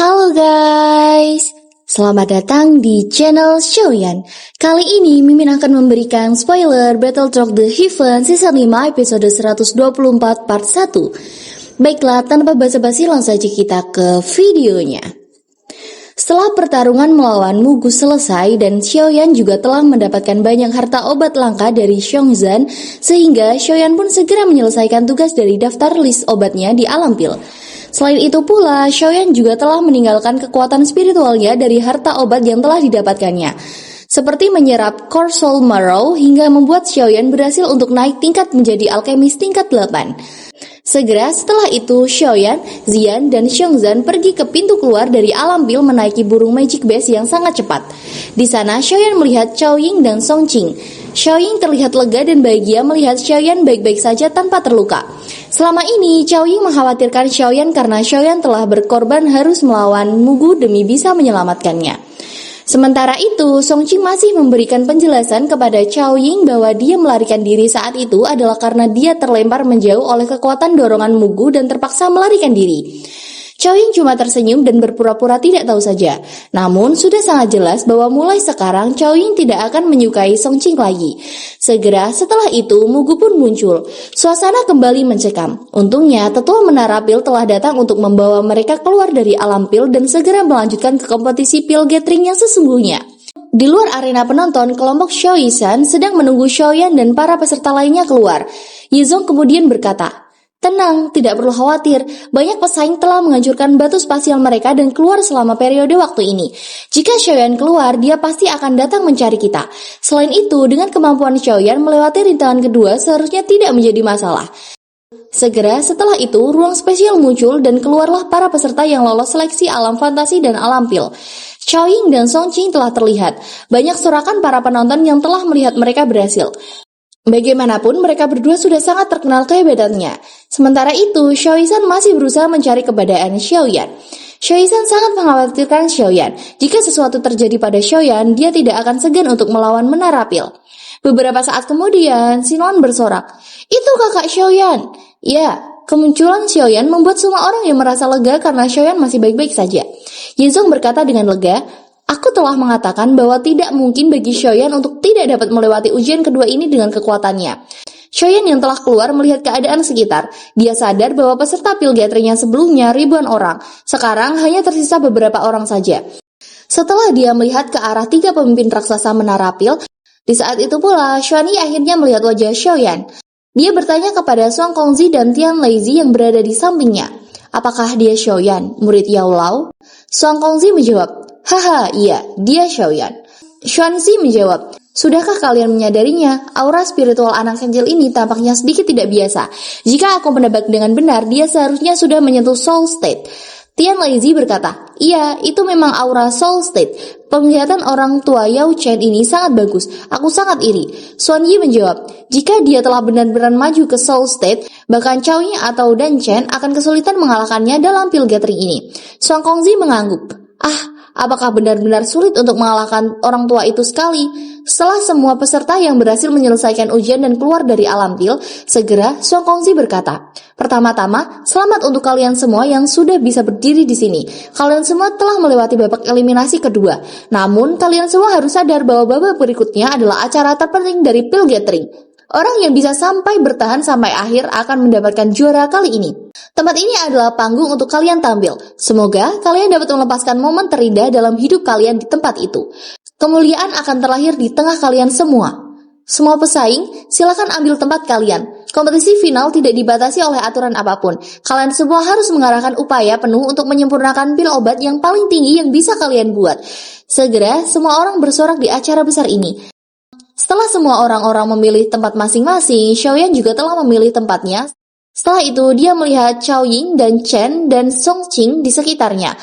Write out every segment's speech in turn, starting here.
Halo guys, selamat datang di channel Shoyan. Kali ini Mimin akan memberikan spoiler Battlefield The Heaven Season 5 episode 124 part 1. Baiklah, tanpa basa-basi langsung saja kita ke videonya. Setelah pertarungan melawan Mugu selesai dan Xiaoyan juga telah mendapatkan banyak harta obat langka dari Xiongzhan, sehingga Xiaoyan pun segera menyelesaikan tugas dari daftar list obatnya di alam pil. Selain itu pula, Xiaoyan juga telah meninggalkan kekuatan spiritualnya dari harta obat yang telah didapatkannya, seperti menyerap Core Soul Marrow hingga membuat Xiaoyan berhasil untuk naik tingkat menjadi alkemis tingkat 8. Segera setelah itu, Xiaoyan, Xian, dan Xiongzhan pergi ke pintu keluar dari alam pil menaiki burung magic base yang sangat cepat. Di sana, Xiaoyan melihat Xiaoying dan Songqing. Xiaoying terlihat lega dan bahagia melihat Xiaoyan baik-baik saja tanpa terluka. Selama ini, Xiaoying mengkhawatirkan Xiaoyan karena Xiaoyan telah berkorban harus melawan Mugu demi bisa menyelamatkannya. Sementara itu, Songqing masih memberikan penjelasan kepada Xiaoying bahwa dia melarikan diri saat itu adalah karena dia terlempar menjauh oleh kekuatan dorongan Mugu dan terpaksa melarikan diri. Xiaoying cuma tersenyum dan berpura-pura tidak tahu saja. Namun, sudah sangat jelas bahwa mulai sekarang Xiaoying tidak akan menyukai Songqing lagi. Segera setelah itu, Mugu pun muncul. Suasana kembali mencekam. Untungnya, tetua menara pil telah datang untuk membawa mereka keluar dari alam pil dan segera melanjutkan ke kompetisi pil gathering yang sesungguhnya. Di luar arena penonton, kelompok Xiaoyishan sedang menunggu Xiaoyan dan para peserta lainnya keluar. Yizong kemudian berkata, "Tenang, tidak perlu khawatir. Banyak pesaing telah menghancurkan batu spasial mereka dan keluar selama periode waktu ini. Jika Xiaoyan keluar, dia pasti akan datang mencari kita. Selain itu, dengan kemampuan Xiaoyan melewati rintangan kedua seharusnya tidak menjadi masalah." Segera setelah itu, ruang spesial muncul dan keluarlah para peserta yang lolos seleksi alam fantasi dan alam pil. Xiaoying dan Songqing telah terlihat. Banyak sorakan para penonton yang telah melihat mereka berhasil. Bagaimanapun, mereka berdua sudah sangat terkenal kehebatannya. Sementara itu, Xiaoyishan masih berusaha mencari keberadaan Xiaoyan. Xiaoyishan sangat mengkhawatirkan Xiaoyan. Jika sesuatu terjadi pada Xiaoyan, dia tidak akan segan untuk melawan menara pil. Beberapa saat kemudian, Xinlan bersorak, "Itu kakak Xiaoyan." Ya, kemunculan Xiaoyan membuat semua orang yang merasa lega karena Xiaoyan masih baik-baik saja. Yizong berkata dengan lega, "Aku telah mengatakan bahwa tidak mungkin bagi Xiaoyan untuk tidak dapat melewati ujian kedua ini dengan kekuatannya." Xiaoyan yang telah keluar melihat keadaan sekitar. Dia sadar bahwa peserta pil gathering yang sebelumnya ribuan orang. Sekarang hanya tersisa beberapa orang saja. Setelah dia melihat ke arah 3 pemimpin raksasa menara pil, di saat itu pula Xuanyi akhirnya melihat wajah Xiaoyan. Dia bertanya kepada Song Kongzi dan Tian Leizi yang berada di sampingnya. "Apakah dia Xiaoyan, murid Yao Lao?" Song Kongzi menjawab, "Haha, iya, dia Xiaoyan." Xuanzi menjawab, "Sudahkah kalian menyadarinya? Aura spiritual anak kecil ini tampaknya sedikit tidak biasa. Jika aku menebak dengan benar, dia seharusnya sudah menyentuh soul state." Tian Leizi berkata, "Iya, itu memang aura soul state. Penglihatan orang tua Yao Chen ini sangat bagus. Aku sangat iri." Xuan Yi menjawab, "Jika dia telah benar-benar maju ke soul state, bahkan Chao Yi atau Dan Chen akan kesulitan mengalahkannya dalam pil gathering ini." Song Kongzi mengangguk, apakah benar-benar sulit untuk mengalahkan orang tua itu sekali?" Setelah semua peserta yang berhasil menyelesaikan ujian dan keluar dari alam pil, segera Song Kongzi berkata, "Pertama-tama, selamat untuk kalian semua yang sudah bisa berdiri di sini. Kalian semua telah melewati babak eliminasi kedua. Namun, kalian semua harus sadar bahwa babak berikutnya adalah acara terpenting dari pil gathering. Orang yang bisa sampai bertahan sampai akhir akan mendapatkan juara kali ini. Tempat ini adalah panggung untuk kalian tampil. Semoga kalian dapat melepaskan momen terindah dalam hidup kalian di tempat itu. Kemuliaan akan terlahir di tengah kalian semua. Semua pesaing, silakan ambil tempat kalian. Kompetisi final tidak dibatasi oleh aturan apapun. Kalian semua harus mengarahkan upaya penuh untuk menyempurnakan pil obat yang paling tinggi yang bisa kalian buat." Segera, semua orang bersorak di acara besar ini. Setelah semua orang-orang memilih tempat masing-masing, Xiaoyan juga telah memilih tempatnya. Setelah itu, dia melihat Xiaoying dan Chen dan Songqing di sekitarnya.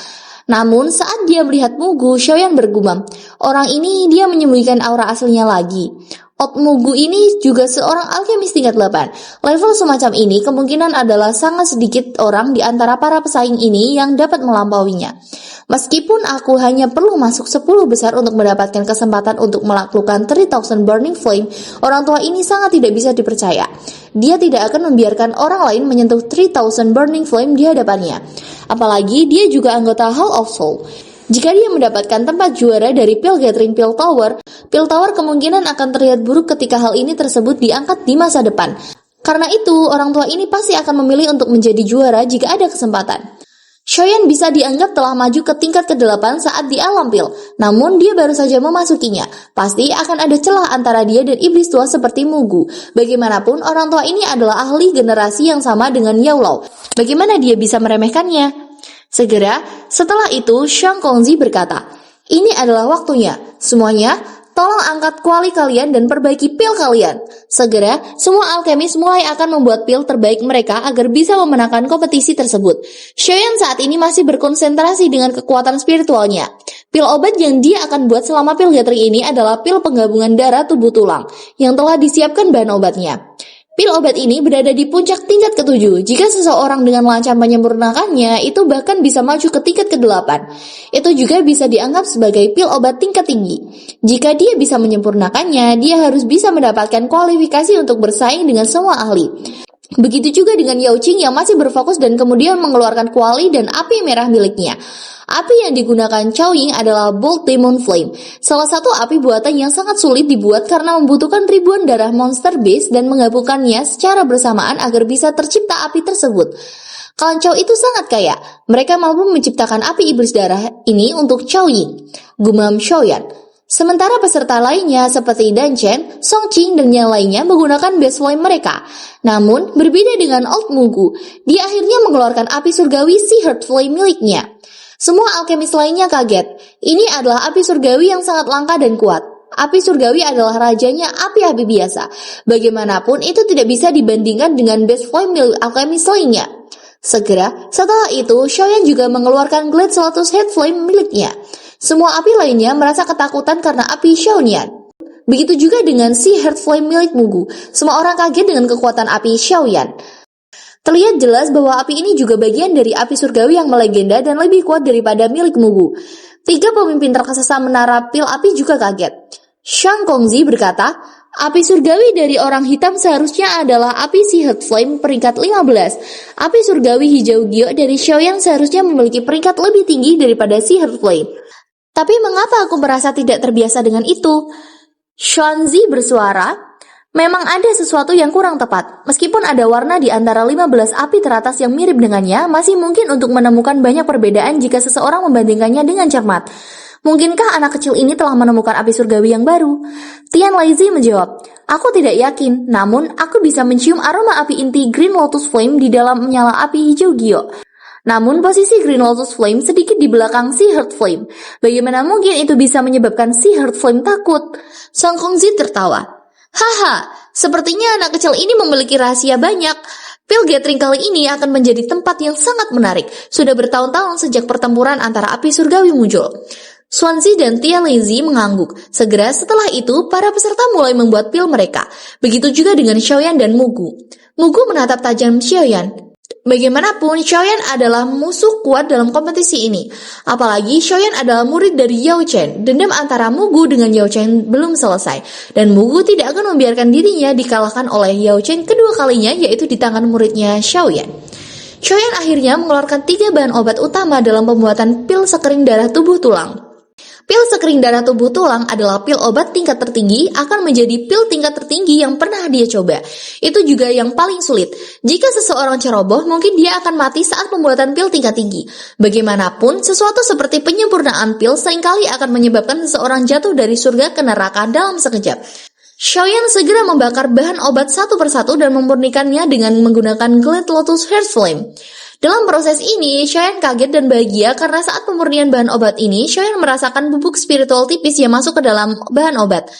Namun, saat dia melihat Mugu, Xiaoyan bergumam, "Orang ini dia menyembunyikan aura aslinya lagi." Mugu ini juga seorang alkemis tingkat 8. Level semacam ini kemungkinan adalah sangat sedikit orang di antara para pesaing ini yang dapat melampauinya. Meskipun aku hanya perlu masuk 10 besar untuk mendapatkan kesempatan untuk menaklukkan 3000 Burning Flame, orang tua ini sangat tidak bisa dipercaya. Dia tidak akan membiarkan orang lain menyentuh 3000 Burning Flame di hadapannya. Apalagi dia juga anggota Hall of Soul. Jika dia mendapatkan tempat juara dari Pil Gathering Pil Tower kemungkinan akan terlihat buruk ketika hal ini tersebut diangkat di masa depan. Karena itu, orang tua ini pasti akan memilih untuk menjadi juara jika ada kesempatan. Xiaoyan bisa dianggap telah maju ke tingkat ke-8 saat di alam pil, namun dia baru saja memasukinya. Pasti akan ada celah antara dia dan iblis tua seperti Mugu. Bagaimanapun, orang tua ini adalah ahli generasi yang sama dengan Yao Lao. Bagaimana dia bisa meremehkannya? Segera, setelah itu, Shang Kongzi berkata, "Ini adalah waktunya. Semuanya, tolong angkat kuali kalian dan perbaiki pil kalian." Segera, semua alkemis mulai akan membuat pil terbaik mereka agar bisa memenangkan kompetisi tersebut. Xiaoyan saat ini masih berkonsentrasi dengan kekuatan spiritualnya. Pil obat yang dia akan buat selama pil gathering ini adalah pil penggabungan darah tubuh tulang, yang telah disiapkan bahan obatnya. Pil obat ini berada di puncak tingkat ke-7. Jika seseorang dengan lancar menyempurnakannya, itu bahkan bisa maju ke tingkat ke-8. Itu juga bisa dianggap sebagai pil obat tingkat tinggi. Jika dia bisa menyempurnakannya, dia harus bisa mendapatkan kualifikasi untuk bersaing dengan semua ahli. Begitu juga dengan Yao Qing yang masih berfokus dan kemudian mengeluarkan kuali dan api merah miliknya. Api yang digunakan Cao Ying adalah Bolt Demon Flame, salah satu api buatan yang sangat sulit dibuat karena membutuhkan ribuan darah monster base dan menggabungkannya secara bersamaan agar bisa tercipta api tersebut. Klan Cao itu sangat kaya, mereka mampu menciptakan api iblis darah ini untuk Cao Ying, gumam Xiaoyan. Sementara peserta lainnya seperti Dan Chen, Song Qing, dan yang lainnya menggunakan base flame mereka. Namun, berbeda dengan Old Mugu, dia akhirnya mengeluarkan api surgawi Sea Heart Flame miliknya. Semua alkemis lainnya kaget. Ini adalah api surgawi yang sangat langka dan kuat. Api surgawi adalah rajanya api-api biasa. Bagaimanapun, itu tidak bisa dibandingkan dengan base flame milik alkemis lainnya. Segera, setelah itu, Xiaoyan juga mengeluarkan Glade Lotus Head Flame miliknya. Semua api lainnya merasa ketakutan karena api Xiaoyan. Begitu juga dengan Sea Heart Flame milik Mugu. Semua orang kaget dengan kekuatan api Xiaoyan. Terlihat jelas bahwa api ini juga bagian dari api surgawi yang melegenda dan lebih kuat daripada milik Mugu. 3 pemimpin raksasa menara pil api juga kaget. Shang Kongzi berkata, api surgawi dari orang hitam seharusnya adalah api Sea Heart Flame peringkat 15. Api surgawi hijau Gio dari Xiaoyan seharusnya memiliki peringkat lebih tinggi daripada Sea Heart Flame. Tapi mengapa aku merasa tidak terbiasa dengan itu? Xuanzi bersuara, memang ada sesuatu yang kurang tepat. Meskipun ada warna di antara 15 api teratas yang mirip dengannya, masih mungkin untuk menemukan banyak perbedaan jika seseorang membandingkannya dengan cermat. Mungkinkah anak kecil ini telah menemukan api surgawi yang baru? Tian Laizi menjawab, aku tidak yakin, namun aku bisa mencium aroma api inti Green Lotus Flame di dalam menyala api hijau Gio. Namun posisi Green Lotus Flame sedikit di belakang Sea Heart Flame. Bagaimana mungkin itu bisa menyebabkan Sea Heart Flame takut? Song Kongzi tertawa. Haha, sepertinya anak kecil ini memiliki rahasia banyak. Pil Gathering kali ini akan menjadi tempat yang sangat menarik. Sudah bertahun-tahun sejak pertempuran antara api surgawi muncul. Xuanzi dan Tia Laizi mengangguk. Segera setelah itu, para peserta mulai membuat pil mereka. Begitu juga dengan Xiaoyan dan Mugu. Mugu menatap tajam Xiaoyan. Bagaimanapun, Xiaoyan adalah musuh kuat dalam kompetisi ini. Apalagi Xiaoyan adalah murid dari Yao Chen. Dendam antara Mugu dengan Yao Chen belum selesai. Dan Mugu tidak akan membiarkan dirinya dikalahkan oleh Yao Chen kedua kalinya, yaitu di tangan muridnya Xiaoyan. Xiaoyan akhirnya mengeluarkan 3 bahan obat utama dalam pembuatan pil sekering darah tubuh tulang. Pil sekering darah tubuh tulang adalah pil obat tingkat tertinggi, akan menjadi pil tingkat tertinggi yang pernah dia coba. Itu juga yang paling sulit. Jika seseorang ceroboh, mungkin dia akan mati saat pembuatan pil tingkat tinggi. Bagaimanapun, sesuatu seperti penyempurnaan pil seringkali akan menyebabkan seseorang jatuh dari surga ke neraka dalam sekejap. Xiaoyan segera membakar bahan obat satu persatu dan memurnikannya dengan menggunakan Glade Lotus Heart Flame. Dalam proses ini, Xiaoyan kaget dan bahagia karena saat pemurnian bahan obat ini, Xiaoyan merasakan bubuk spiritual tipis yang masuk ke dalam bahan obat.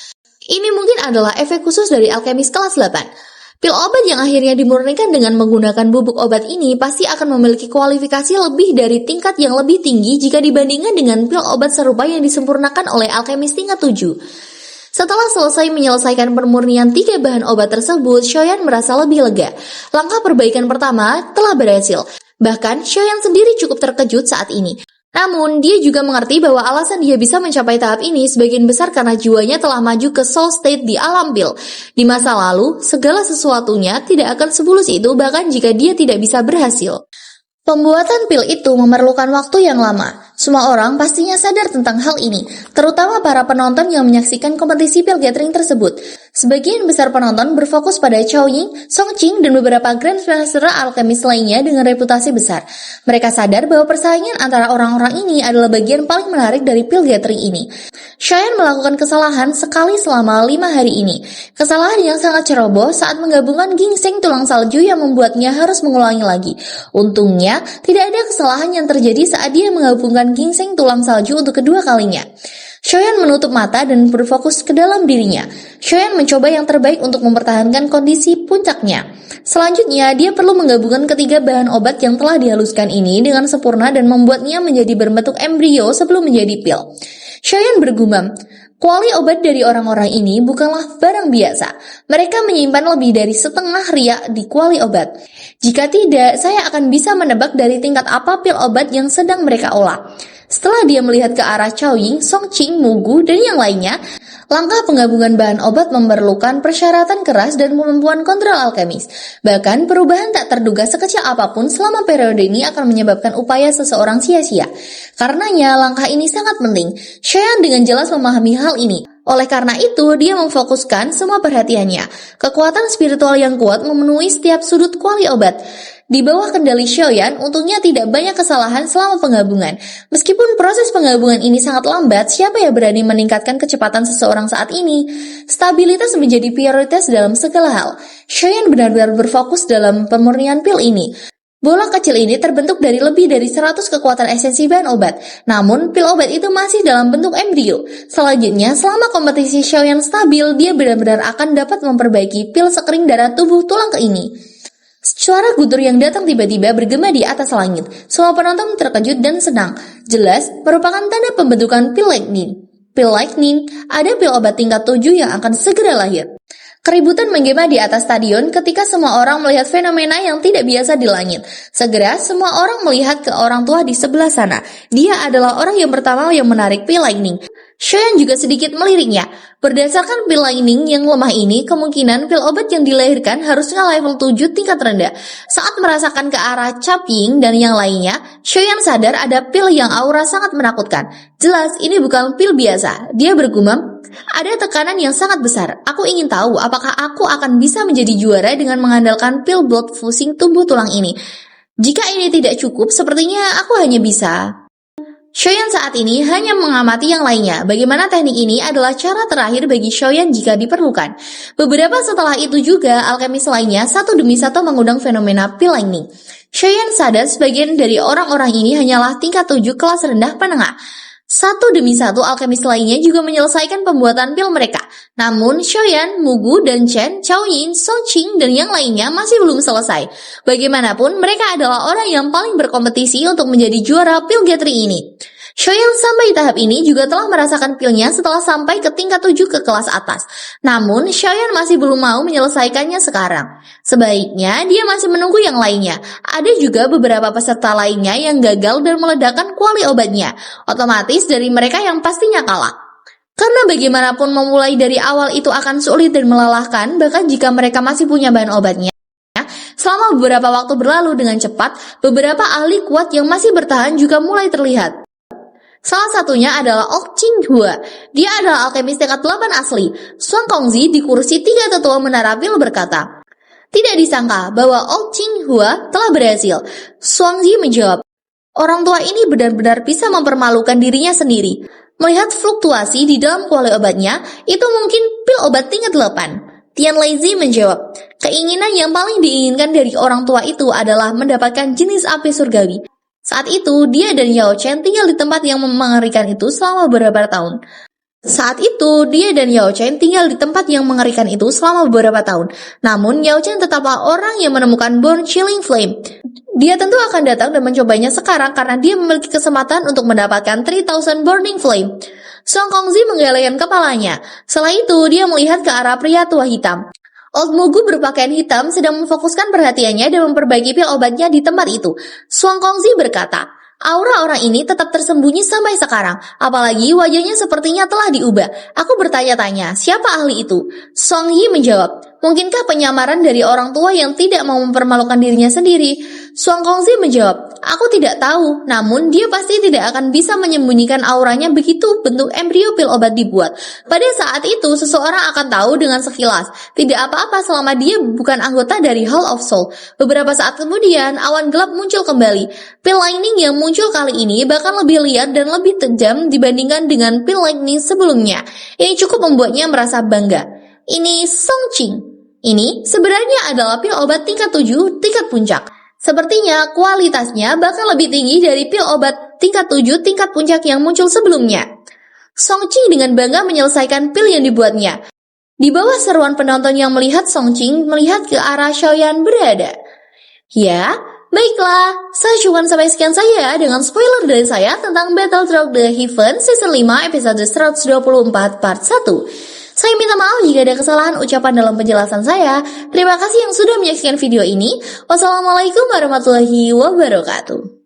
Ini mungkin adalah efek khusus dari alkemis kelas 8. Pil obat yang akhirnya dimurnikan dengan menggunakan bubuk obat ini pasti akan memiliki kualifikasi lebih dari tingkat yang lebih tinggi jika dibandingkan dengan pil obat serupa yang disempurnakan oleh alkemis tingkat 7. Setelah selesai menyelesaikan pemurnian 3 bahan obat tersebut, Xiaoyan merasa lebih lega. Langkah perbaikan pertama telah berhasil. Bahkan, Xiaoyan sendiri cukup terkejut saat ini. Namun, dia juga mengerti bahwa alasan dia bisa mencapai tahap ini sebagian besar karena jiwanya telah maju ke soul state di alam pil. Di masa lalu, segala sesuatunya tidak akan semulus itu bahkan jika dia tidak bisa berhasil. Pembuatan pil itu memerlukan waktu yang lama. Semua orang pastinya sadar tentang hal ini, terutama para penonton yang menyaksikan kompetisi pil gathering tersebut. Sebagian besar penonton berfokus pada Chao Ying, Song Qing, dan beberapa Grandmaster alkemis lainnya dengan reputasi besar. Mereka sadar bahwa persaingan antara orang-orang ini adalah bagian paling menarik dari pil gathering ini. Xiaoyan melakukan kesalahan sekali selama 5 hari ini. Kesalahan yang sangat ceroboh saat menggabungkan ginseng tulang salju yang membuatnya harus mengulangi lagi. Untungnya, tidak ada kesalahan yang terjadi saat dia menggabungkan ginseng tulang salju untuk kedua kalinya. Xiaoyan menutup mata dan berfokus ke dalam dirinya. Xiaoyan mencoba yang terbaik untuk mempertahankan kondisi puncaknya. Selanjutnya, dia perlu menggabungkan ketiga bahan obat yang telah dihaluskan ini dengan sempurna dan membuatnya menjadi berbentuk embrio sebelum menjadi pil. Xiaoyan bergumam, kuali obat dari orang-orang ini bukanlah barang biasa. Mereka menyimpan lebih dari setengah riak di kuali obat. Jika tidak, saya akan bisa menebak dari tingkat apa pil obat yang sedang mereka olah. Setelah dia melihat ke arah Chao Ying, Song Qing, Mugu, dan yang lainnya, langkah penggabungan bahan obat memerlukan persyaratan keras dan kemampuan kontrol alkemis. Bahkan, perubahan tak terduga sekecil apapun selama periode ini akan menyebabkan upaya seseorang sia-sia. Karenanya, langkah ini sangat penting. Xiaoyan dengan jelas memahami hal ini. Oleh karena itu, dia memfokuskan semua perhatiannya. Kekuatan spiritual yang kuat memenuhi setiap sudut kuali obat. Di bawah kendali Xiaoyan, untungnya tidak banyak kesalahan selama penggabungan. Meskipun proses penggabungan ini sangat lambat, siapa yang berani meningkatkan kecepatan seseorang saat ini? Stabilitas menjadi prioritas dalam segala hal. Xiaoyan benar-benar berfokus dalam pemurnian pil ini. Bola kecil ini terbentuk dari lebih dari 100 kekuatan esensi bahan obat. Namun, pil obat itu masih dalam bentuk embrio. Selanjutnya, selama kompetisi Xiaoyan stabil, dia benar-benar akan dapat memperbaiki pil sekering darah tubuh tulang ke ini. Suara gutur yang datang tiba-tiba bergema di atas langit. Semua penonton terkejut dan senang. Jelas, merupakan tanda pembentukan pil lightning. Pil lightning, ada pil obat tingkat 7 yang akan segera lahir. Keributan menggema di atas stadion ketika semua orang melihat fenomena yang tidak biasa di langit. Segera, semua orang melihat ke orang tua di sebelah sana. Dia adalah orang yang pertama yang menarik pil lightning. Xiaoyan juga sedikit meliriknya. Berdasarkan pil lightning yang lemah ini, kemungkinan pil obat yang dilahirkan harusnya level 7 tingkat rendah. Saat merasakan ke arah Chao Ying dan yang lainnya, Xiaoyan sadar ada pil yang aura sangat menakutkan. Jelas, ini bukan pil biasa. Dia bergumam, ada tekanan yang sangat besar. Aku ingin tahu apakah aku akan bisa menjadi juara dengan mengandalkan pil blood fusing tubuh tulang ini. Jika ini tidak cukup, sepertinya aku hanya bisa. Xiaoyan saat ini hanya mengamati yang lainnya. Bagaimana teknik ini adalah cara terakhir bagi Xiaoyan jika diperlukan. Beberapa setelah itu juga, alkemis lainnya satu demi satu mengundang fenomena pil lightning. Xiaoyan sadar sebagian dari orang-orang ini hanyalah tingkat 7 kelas rendah penengah. Satu demi satu alkemis lainnya juga menyelesaikan pembuatan pil mereka. Namun Xiaoyan, Mugu, dan Chen, Chao Ying, Song Qing, dan yang lainnya masih belum selesai. Bagaimanapun, mereka adalah orang yang paling berkompetisi untuk menjadi juara pil gathering ini. Xiaoyan sampai tahap ini juga telah merasakan pilnya setelah sampai ke tingkat 7 ke kelas atas. Namun, Xiaoyan masih belum mau menyelesaikannya sekarang. Sebaiknya, dia masih menunggu yang lainnya. Ada juga beberapa peserta lainnya yang gagal dan meledakkan kuali obatnya. Otomatis dari mereka yang pastinya kalah. Karena bagaimanapun memulai dari awal itu akan sulit dan melelahkan, bahkan jika mereka masih punya bahan obatnya. Selama beberapa waktu berlalu dengan cepat, beberapa ahli kuat yang masih bertahan juga mulai terlihat. Salah satunya adalah Ok Qinghua. Dia adalah alkemis tingkat 8 asli. Suang Kongzi di kursi 3 tetua menara pil berkata, tidak disangka bahwa Ok Qinghua telah berhasil. Suangzi menjawab, orang tua ini benar-benar bisa mempermalukan dirinya sendiri. Melihat fluktuasi di dalam kuali obatnya, itu mungkin pil obat tingkat 8. Tian Leizi menjawab, keinginan yang paling diinginkan dari orang tua itu adalah mendapatkan jenis api surgawi. Saat itu, dia dan Yao Chen tinggal di tempat yang mengerikan itu selama beberapa tahun. Namun, Yao Chen tetaplah orang yang menemukan Bone Chilling Flame. Dia tentu akan datang dan mencobanya sekarang karena dia memiliki kesempatan untuk mendapatkan 3000 Burning Flame. Song Kongzi menggelengkan kepalanya. Setelah itu, dia melihat ke arah pria tua hitam. Old Mugu berpakaian hitam sedang memfokuskan perhatiannya dan memperbaiki pil obatnya di tempat itu. Suang Kongzi berkata, Aura orang ini tetap tersembunyi sampai sekarang, apalagi wajahnya sepertinya telah diubah. Aku bertanya-tanya, siapa ahli itu? Song Yi menjawab, mungkinkah penyamaran dari orang tua yang tidak mau mempermalukan dirinya sendiri? Song Kongzi menjawab, aku tidak tahu, namun dia pasti tidak akan bisa menyembunyikan auranya begitu bentuk embrio pil obat dibuat. Pada saat itu, seseorang akan tahu dengan sekilas, tidak apa-apa selama dia bukan anggota dari Hall of Soul. Beberapa saat kemudian, awan gelap muncul kembali. Pil lightning yang muncul kali ini bahkan lebih liar dan lebih tajam dibandingkan dengan pil lightning sebelumnya. Ini cukup membuatnya merasa bangga. Ini Song Qing. Ini sebenarnya adalah pil obat tingkat 7 tingkat puncak. Sepertinya kualitasnya bahkan lebih tinggi dari pil obat tingkat 7 tingkat puncak yang muncul sebelumnya. Song Qing dengan bangga menyelesaikan pil yang dibuatnya. Di bawah seruan penonton yang melihat, Song Qing melihat ke arah Xiaoyan berada. Ya, baiklah, saya cuma sampai sekian saja dengan spoiler dari saya tentang Battlefield The Heaven Season 5 episode 124 part 1. Saya minta maaf jika ada kesalahan ucapan dalam penjelasan saya. Terima kasih yang sudah menyaksikan video ini. Wassalamualaikum warahmatullahi wabarakatuh.